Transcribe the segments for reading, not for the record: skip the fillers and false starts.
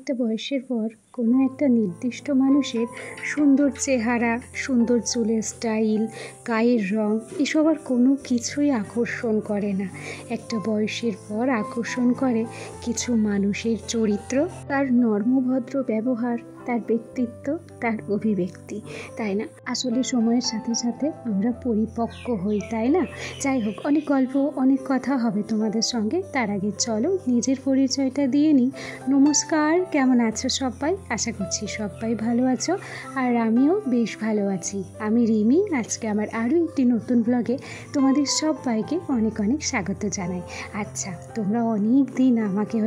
একটা বয়সের পর কোনো একটা নির্দিষ্ট মানুষের সুন্দর চেহারা, সুন্দর চুলের স্টাইল, গায়ের রং এসব আর কোনো কিছুই আকর্ষণ করে না। একটা বয়সের পর আকর্ষণ করে কিছু মানুষের চরিত্র, তার নর্মভদ্র ব্যবহার, তার ব্যক্তিত্ব, তার অভিব্যক্তি, তাই না? আসলে সময়ের সাথে সাথে আমরা পরিপক্ক হই, তাই না? যাই হোক, অনেক গল্প, অনেক কথা হবে তোমাদের সঙ্গে। তার আগে চলো নিজের পরিচয়টা দিয়ে নিই। নমস্কার, কেমন আছো সবাই? আশা করছি সবাই ভালো আছো, আর আমিও বেশ ভালো আছি। আমি রিমি। আজকে আমার আরও একটি নতুন ব্লগে তোমাদের সবাইকে অনেক অনেক স্বাগত জানাই। আচ্ছা, তোমরা অনেক দিন আমাকে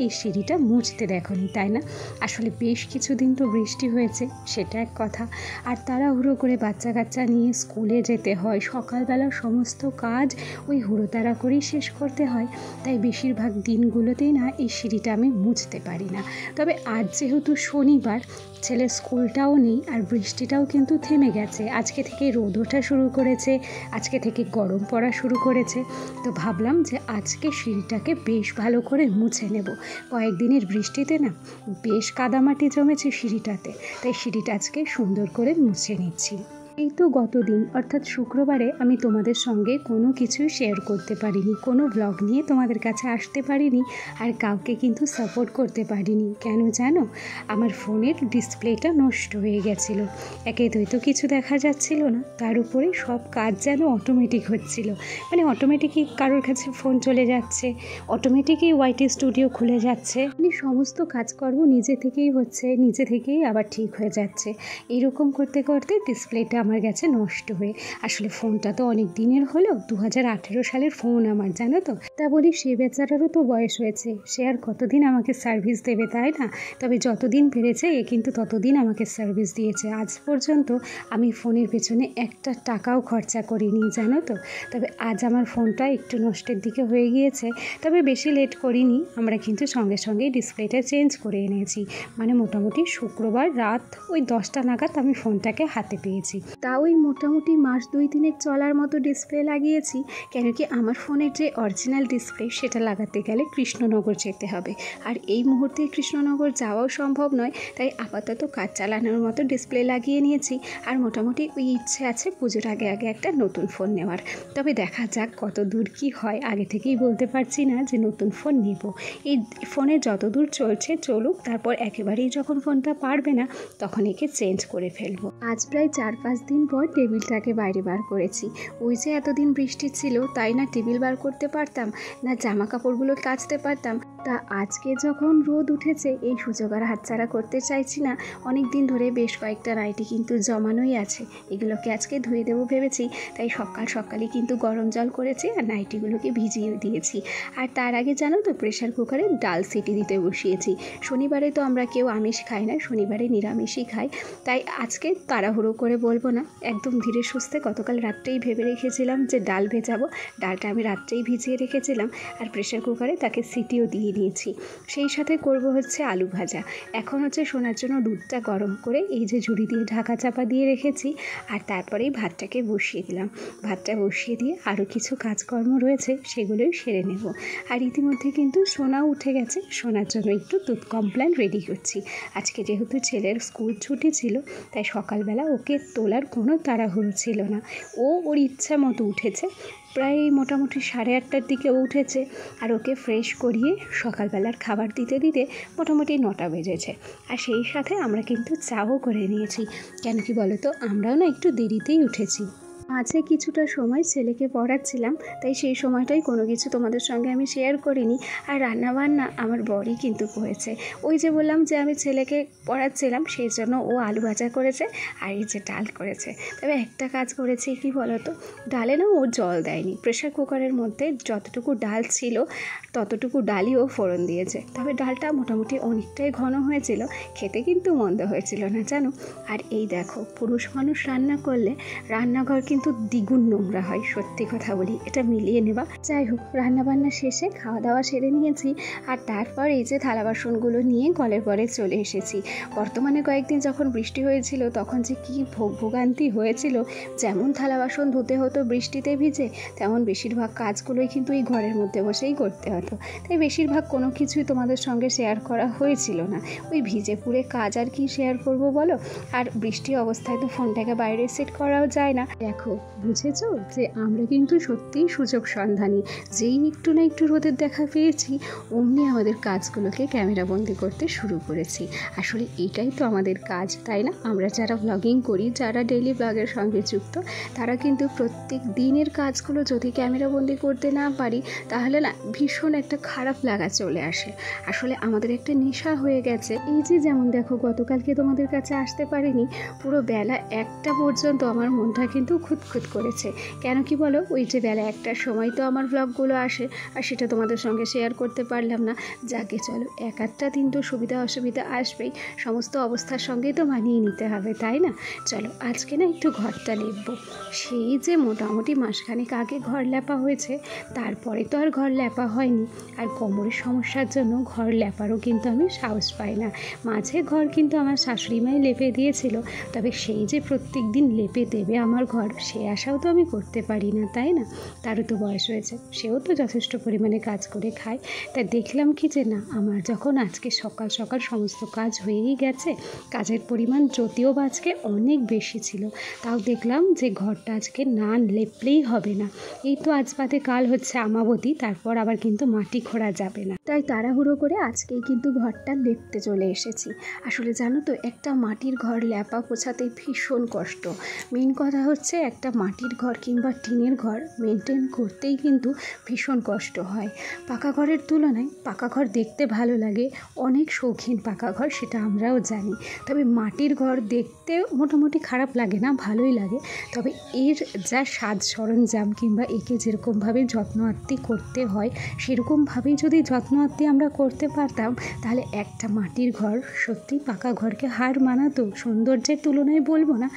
এই সিঁড়িটা মুছতে দেখোনি, তাই না? আসলে বেশ কিছুদিন তো বৃষ্টি হয়েছে, সেটা এক কথা। আর তাড়াহুড়ো করে বাচ্চা কাচ্চা নিয়ে স্কুলে যেতে হয়, সকালবেলা সমস্ত কাজ ওই হুড়োতাড়া করেই শেষ করতে হয়, তাই বেশিরভাগ দিনগুলোতেই না এই সিঁড়িটা আমি মুছতে পারি না। তবে আজ যেহেতু শনিবার, ছেলের স্কুলটাও নেই আর বৃষ্টিটাও কিন্তু থেমে গেছে। আজকে থেকে রোদ ওঠা শুরু করেছে, আজকে থেকে গরম পড়া শুরু করেছে। তো ভাবলাম যে আজকে সিঁড়িটাকে বেশ ভালো করে মুছে নেব। কয়েকদিনের বৃষ্টিতে না বেশ কাদামাটি জমেছে সিঁড়িটাতে, তাই সিঁড়িটা আজকে সুন্দর করে মুছে নিচ্ছি। এই তো গতদিন অর্থাৎ শুক্রবারে আমি তোমাদের সঙ্গে কোনো কিছুই শেয়ার করতে পারিনি, কোনো ব্লগ নিয়ে তোমাদের কাছে আসতে পারিনি, আর কাউকে কিন্তু সাপোর্ট করতে পারিনি। কেন জানো? আমার ফোনের ডিসপ্লেটা নষ্ট হয়ে গেছিলো। একে তো কিছু দেখা যাচ্ছিল না, তার উপরে সব কাজ যেন অটোমেটিক হচ্ছিল। মানে অটোমেটিকই কারোর কাছে ফোন চলে যাচ্ছে, অটোমেটিকই ওয়াইটি স্টুডিও খুলে যাচ্ছে, মানে সমস্ত কাজকর্ম নিজে থেকেই হচ্ছে, নিজে থেকেই আবার ঠিক হয়ে যাচ্ছে। এরকম করতে করতে ডিসপ্লেটা আমার গেছে নষ্ট হয়ে। আসলে ফোনটা তো অনেক দিনের হলো, 2018 সালের ফোন আমার, জানো তো। তা বলি, সে বেচারারও তো বয়স হয়েছে, সে আর কতদিন আমাকে সার্ভিস দেবে, তাই না? তবে যতদিন পেরেছে এ কিন্তু ততদিন আমাকে সার্ভিস দিয়েছে। আজ পর্যন্ত আমি ফোনের পেছনে একটা টাকাও খরচা করিনি, জানো তো। তবে আজ আমার ফোনটা একটু নষ্টের দিকে হয়ে গিয়েছে, তবে বেশি লেট করিনি। আমরা কিন্তু সঙ্গে সঙ্গেই ডিসপ্লেটা চেঞ্জ করে এনেছি। মানে মোটামুটি শুক্রবার রাত ওই 10টা নাগাদ আমি ফোনটাকে হাতে পেয়েছি। তাও ওই মোটামুটি মাস 2-3 চলার মতো ডিসপ্লে লাগিয়েছি, কেন কি আমার ফোনের যে অরিজিনাল ডিসপ্লে সেটা লাগাতে গেলে কৃষ্ণনগর যেতে হবে, আর এই মুহূর্তে কৃষ্ণনগর যাওয়াও সম্ভব নয়। তাই আপাতত কাজ চালানোর মতো ডিসপ্লে লাগিয়ে নিয়েছি, আর মোটামুটি ওই ইচ্ছে আছে পুজোর আগে আগে একটা নতুন ফোন নেওয়ার। তবে দেখা যাক কত দূর কী হয়, আগে থেকেই বলতে পারছি না যে নতুন ফোন নেব। এই ফোনে যত দূর চলছে চলুক, তারপর একেবারেই যখন ফোনটা পারবে না তখন একে চেঞ্জ করে ফেলবো। আজ প্রায় 4-5 দিন পর টেবিলটাকে বাইরে বার করেছি। ওই যে এতদিন বৃষ্টি ছিল, তাই না টেবিল বার করতে পারতাম, না জামা কাপড়গুলো কাচতে পারতাম। তা আজকে যখন রোদ উঠেছে, এই সুযোগ আর হাতছাড়া করতে চাইছি না। অনেক দিন ধরে বেশ কয়েকটা নাইটি কিন্তু জমানোই আছে, এগুলোকে আজকে ধুয়ে দেবো ভেবেছি। তাই সকালই কিন্তু গরম জল করেছি আর নাইটিগুলোকে ভিজিয়ে দিয়েছি। আর তার আগে জানো তো, প্রেশার কুকারে ডাল সিটি দিতে বসিয়েছি। শনিবারে তো আমরা কেউ আমিষ খাই না, শনিবারে নিরামিষই খাই। তাই আজকে তাড়াহুড়ো করে বলবো না, একদম ধীরে সুস্থে গতকাল রাত্রেই ভেবে রেখেছিলাম যে ডাল ভেজাবো। ডালটা আমি রাত্রেই ভিজিয়ে রেখেছিলাম, আর প্রেশার কুকারে তাকে সিটিও দিয়ে নিয়েছি। সেই সাথে করব আলু ভাজা। এখন সোনার জন্য দুধটা গরম করে এই যে ঝুড়ি দিয়ে ঢাকা চাপা দিয়ে রেখেছি, আর তারপরেই ভাতটাকে বসিয়ে দিলাম। ভাতটা বসিয়ে দিয়ে আরও কিছু কাজকর্ম রয়েছে, সেগুলোই সেরে নেব। আর ইতিমধ্যে কিন্তু সোনাও উঠে গেছে, সোনার জন্য একটু দুধ কমপ্লেন রেডি করছি। আজকে যেহেতু ছেলের স্কুল ছুটি ছিল, তাই সকালবেলা ওকে তোলার কোনো তাড়াহুড়ো ছিল না। ওর ইচ্ছা মতো উঠেছে, প্রায় মোটামুটি 8:30টার দিকে উঠেছে, আর ওকে ফ্রেশ করিয়ে সকালবেলার খাবার দিতে দিতে মোটামুটি 9টা বেজেছে। আর সেই সাথে আমরা কিন্তু চাও করে নিয়েছি। কেন কি বলো তো, আমরাও না একটু দেরিতেই উঠেছি। মাঝে কিছুটা সময় ছেলেকে পড়াচ্ছিলাম, তাই সেই সময়টাই কোনো কিছু তোমাদের সঙ্গে আমি শেয়ার করিনি। আর রান্নাবান্না আমার বরই কিন্তু করেছে। ওই যে বললাম যে আমি ছেলেকে পড়াচ্ছিলাম, সেই জন্য ও আলু ভাজা করেছে আর এই যে ডাল করেছে। তবে একটা কাজ করেছে কি বলো তো, ডালে না ও জল দেয়নি। প্রেশার কুকারের মধ্যে যতটুকু ডাল ছিল ততটুকু ডালই ও ফোড়ন দিয়েছে। তবে ডালটা মোটামুটি অনেকটাই ঘন হয়েছিল, খেতে কিন্তু মন্দ হয়েছিল না, জানো। আর এই দেখো, পুরুষ মানুষ রান্না করলে রান্নাঘর কিন্তু কিন্তু দ্বিগুণ নোংরা হয়, সত্যি কথা বলি, এটা মিলিয়ে নেবা। যাই হোক, রান্নাবান্না শেষে খাওয়া দাওয়া সেরে নিয়েছি, আর তারপর এই যে থালা বাসনগুলো নিয়ে কলের পরে চলে এসেছি। বর্তমানে কয়েকদিন যখন বৃষ্টি হয়েছিল তখন যে কী ভোগান্তি হয়েছিল, যেমন থালা বাসন ধুতে হতো বৃষ্টিতে ভিজে, তেমন বেশিরভাগ কাজগুলোই কিন্তু এই ঘরের মধ্যে বসেই করতে হতো। তাই বেশিরভাগ কোনো কিছুই তোমাদের সঙ্গে শেয়ার করা হয়েছিল না। ওই ভিজে পুড়ে কাজ আর কি শেয়ার করব বলো। আর বৃষ্টি অবস্থায় তো ফোনটাকে বাইরে সেট করাও যায় না। দেখো, বুঝেছো যে আমরা কিন্তু সত্যিই সুযোগ সন্ধানী। যেই একটু না একটু রোদের দেখা পেয়েছি, অমনি আমাদের কাজগুলোকে ক্যামেরাবন্দি করতে শুরু করেছি। আসলে এটাই তো আমাদের কাজ, তাই না? আমরা যারা ব্লগিং করি, যারা ডেইলি ব্লগের সঙ্গে যুক্ত, তারা কিন্তু প্রত্যেক দিনের কাজগুলো যদি ক্যামেরাবন্দি করতে না পারি, তাহলে না ভীষণ একটা খারাপ লাগা চলে আসে। আসলে আমাদের একটা নেশা হয়ে গেছে। এই যে যেমন দেখো, গতকালকে তোমাদের কাছে আসতে পারিনি, পুরো বেলা 1টা পর্যন্ত আমার মনটা কিন্তু খুঁতখুত করেছে। কেন কি বলো? ওই যে বেলা 1টার সময় তো আমার ব্লগগুলো আসে, আর সেটা তোমাদের সঙ্গে শেয়ার করতে পারলাম না। যাকে চলো, এক আধটা দিন তো সুবিধা অসুবিধা আসবেই, সমস্ত অবস্থার সঙ্গেই তো মানিয়ে নিতে হবে, তাই না? চলো আজকে না একটু ঘরটা লেপবো। সেই যে মোটামুটি মাসখানেক আগে ঘর লেপা হয়েছে, তারপরে তো আর ঘর লেপা হয়নি। আর কোমরের সমস্যার জন্য ঘর লেপারও কিন্তু আমি সাহস পাই না। মাঝে ঘর কিন্তু আমার শাশুড়ি মাই লেপে দিয়েছিল, তবে সেই যে প্রত্যেক দিন লেপে দেবে আমার ঘর, সে আশাও তো আমি করতে পারি না, তাই না? তারও তো বয়স হয়েছে, সেও তো যথেষ্ট পরিমাণে কাজ করে খায়। তাই দেখলাম কি যে না, আমার যখন আজকে সকাল সকাল সমস্ত কাজ হয়েই গেছে, কাজের পরিমাণ যদিও বা আজকে অনেক বেশি ছিল, তাও দেখলাম যে ঘরটা আজকে না লেপলেই হবে না। এই তো আজ বাদে কাল হচ্ছে আমাবতী, তারপর আবার কিন্তু মাটি খোঁড়া যাবে না। তাই তাড়াহুড়ো করে আজকেই কিন্তু ঘরটা লেপতে চলে এসেছি। আসলে জানো তো, একটা মাটির ঘর লেপা পোছাতে ভীষণ কষ্ট। মেন কথা হচ্ছে, একটা মাটির ঘর কিংবা টিনের ঘর মেনটেন করতেই কিন্তু ভীষণ কষ্ট হয়। পাকা ঘরের তুলনায় পাকা ঘর দেখতে ভালো লাগে, অনেক শৌখিন পাকা ঘর, সেটা আমরাও জানি। তবে মাটির ঘর দেখতে মোটামুটি খারাপ লাগে না, ভালোই লাগে। তবে এর যা সাজ সরঞ্জাম কিংবা একে যেরকমভাবে যত্ন আত্তি করতে হয়, সেরকমভাবেই যদি যত্ন আত্তি আমরা করতে পারতাম, তাহলে একটা মাটির ঘর সত্যি পাকা ঘরকে হার মানাতো। সৌন্দর্যের তুলনায় বলবো না,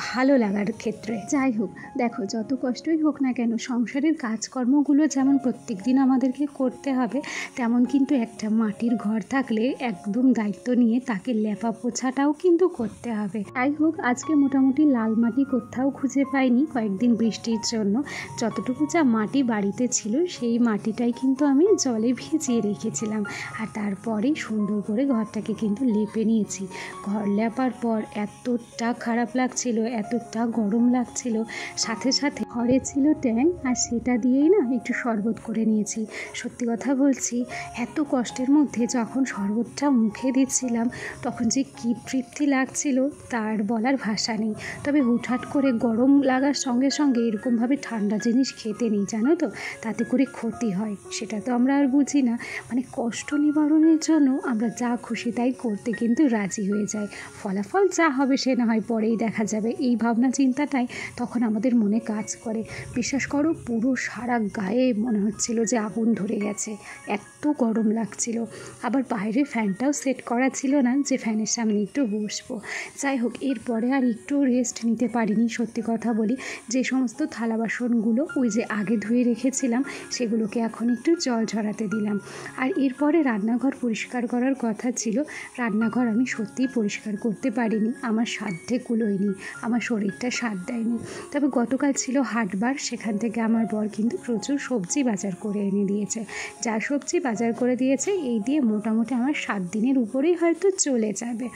ভালো লাগার ক্ষেত্রে। যাই হোক, দেখো যত কষ্টই হোক না কেন, সংসারের কাজকর্মগুলো যেমন প্রত্যেক দিন আমাদেরকে করতে হবে, তেমন কিন্তু একটা মাটির ঘর থাকলে একদম দায়িত্ব নিয়ে তাকে লেপা পোছাটাও কিন্তু করতে হবে। যাই হোক, আজকে মোটামুটি লাল মাটি কোথাও খুঁজে পাইনি কয়েকদিন বৃষ্টির জন্য। যতটুকু যা মাটি বাড়িতে ছিল, সেই মাটিটাই কিন্তু আমি জলে ভিজিয়ে রেখেছিলাম, আর তারপরেই সুন্দর করে ঘরটাকে কিন্তু লেপে নিয়েছি। ঘর লেপার পর এতটা খারাপ লাগছিল, এতটা গরম লাগছিল, সাথে সাথে ঘরে ছিল ট্যাং, আর সেটা দিয়েই না একটু শরবত করে নিয়েছি। সত্যি কথা বলছি, এত কষ্টের মধ্যে যখন শরবতটা মুখে দিচ্ছিলাম, তখন যে কী তৃপ্তি লাগছিল তার বলার ভাষা নেই। তবে হুটহাট করে গরম লাগার সঙ্গে সঙ্গে এরকমভাবে ঠান্ডা জিনিস খেতে নেই, জানো তো, তাতে করে ক্ষতি হয়। সেটা তো আমরা আর বুঝি না। মানে কষ্ট নিবারণের জন্য আমরা যা খুশি তাই করতে কিন্তু রাজি হয়ে যাই। ফলাফল যা হবে সে না হয় পরেই দেখা যাবে, এই ভাবনা চিন্তাটাই তখন আমাদের মনে কাজ করে। বিশ্বাস করো, পুরো সারা গায়ে মনে হচ্ছিল যে আগুন ধরে গেছে, এত গরম লাগছিল। আবার বাইরে ফ্যানটাও সেট করা ছিল না যে ফ্যানের সামনে একটু বসবো। যাই হোক, এরপরে আর একটু রেস্ট নিতে পারিনি। সত্যি কথা বলি, যে সমস্ত থালা বাসনগুলো ওই যে আগে ধুয়ে রেখেছিলাম, সেগুলোকে এখন একটু জল ঝরাতে দিলাম। আর এরপরে রান্নাঘর পরিষ্কার করার কথা ছিল। রান্নাঘর আমি সত্যিই পরিষ্কার করতে পারিনি, আমার সাধ্যে কুলোয়নি, আমার শরীরটা সাথ দেয়নি। তবে গতকাল ছিল হাটবার, সেখান থেকে আমার বর কিন্তু প্রচুর সবজি বাজার করে এনে দিয়েছে। যা সবজি বাজার করে দিয়েছে, এই দিয়ে মোটামুটি আমার 7 দিনের উপরেই হয়তো চলে যাবে।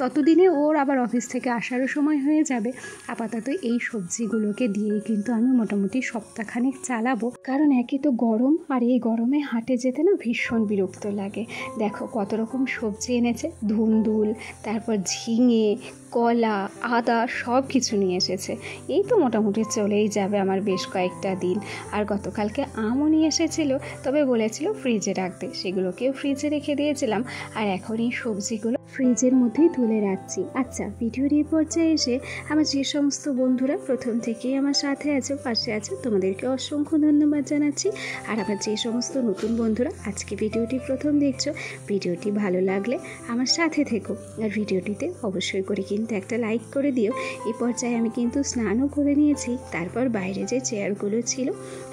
ততদিনে ওর আবার অফিস থেকে আসারও সময় হয়ে যাবে। আপাতত এই সবজিগুলোকে দিয়েই কিন্তু আমি মোটামুটি সপ্তাহখানেক চালাবো। কারণ একে তো গরম, আর এই গরমে হাটে যেতে না ভীষণ বিরক্ত লাগে। দেখো কত রকম সবজি এনেছে, ধুন্দুল, তারপর ঝিঙে, কলা, আদা, সব কিছু নিয়ে এসেছে। এই তো মোটামুটি চলেই যাবে আমার বেশ কয়েকটা দিন। আর গতকালকে আমও নিয়ে এসেছিল, তবে বলেছিল ফ্রিজে রাখতে, সেগুলোকেও ফ্রিজে রেখে দিয়েছিলাম। আর এখন এই সবজিগুলো ফ্রিজের মধ্যেই তুলে রাখছি। আচ্ছা, ভিডিওর এই পর্যায়ে এসে আমার যে সমস্ত বন্ধুরা প্রথম থেকেই আমার সাথে আছো, পাশে আছো, তোমাদেরকে অসংখ্য ধন্যবাদ জানাচ্ছি। আর আমার যে সমস্ত নতুন বন্ধুরা আজকে ভিডিওটি প্রথম দেখছো, ভিডিওটি ভালো লাগলে আমার সাথে থেকো, আর ভিডিওটিতে অবশ্যই করে কিন্তু একটা লাইক করে দিও। এই পর্যায়ে আমি কিন্তু স্নানও করে নিয়েছি, তারপর বাইরে যে চেয়ারগুলো ছিল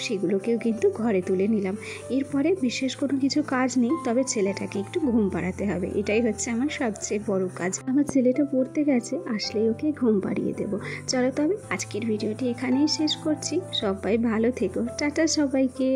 সেগুলোকেও কিন্তু ঘরে তুলে নিলাম। এরপরে বিশেষ কোনো কিছু কাজ নেই, তবে ছেলেটাকে একটু ঘুম পাড়াতে হবে, এটাই হচ্ছে আমার সবচেয়ে বড় কাজ। আমার ছেলেটা পড়তে গেছে, আসলেই ওকে ঘুম পাড়িয়ে দেবো। চলো তবে আজকের ভিডিওটি এখানেই শেষ করছি। সবাই ভালো থেকো, টাটা সবাইকে।